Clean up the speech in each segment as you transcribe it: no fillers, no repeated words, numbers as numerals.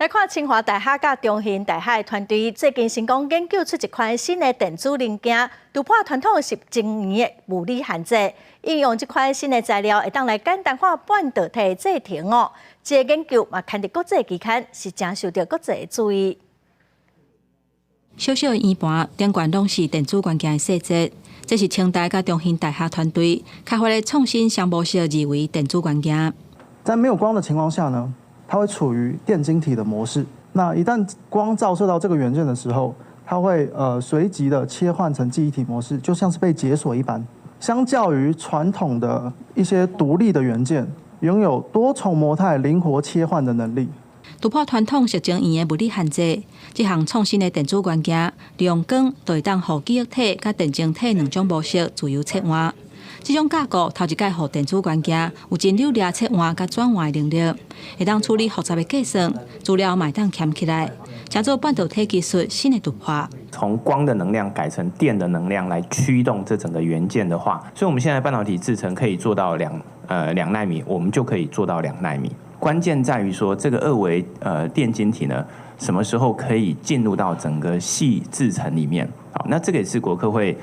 来看清华大学甲中兴大学的团队最近成功研究出一款新的电子零件，突破传统10年的物理限制。应用这款新的材料，会当来简单化半导体制程哦。这个研究嘛，刊伫国际期刊，是真受到国际的注意。小小的圆盘顶悬拢是电子元件的细节，这是清大甲中兴大学团队开发的创新相模式二维电子元件。在没有光的情况下呢，它会处于电晶体的模式。那一旦光照射到这个元件的时候，它会随即的切换成记忆体模式，就像是被解锁一般。相较于传统的一些独立的元件，拥有多重模态灵活切换的能力。突破传统10年的物理限制，这项创新的电子元件利用光，就会当互记忆体甲电晶体两种模式自由切换。这种架构头一届互电子元件有真流列切换甲转换的能力，会当处理复杂的计算，资料嘛会当捡起来，加做半导体技术新的突破。从光的能量改成电的能量来驱动这整个元件的话，所以我们现在半导体制程可以做到2奈米，我们就可以做到2奈米。关键在于说这个2维电晶体呢，什么时候可以进入到整个细制程里面？好，那这个也是国科会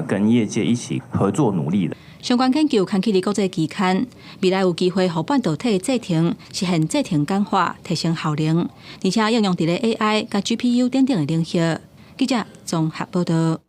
跟业界一起合作努力的。相关研究刊起伫国际期刊，未来有机会互半导体制程实现制程简化，提升效能，而且应用伫咧 AI 甲 GPU 等等的领域。记者综合报道。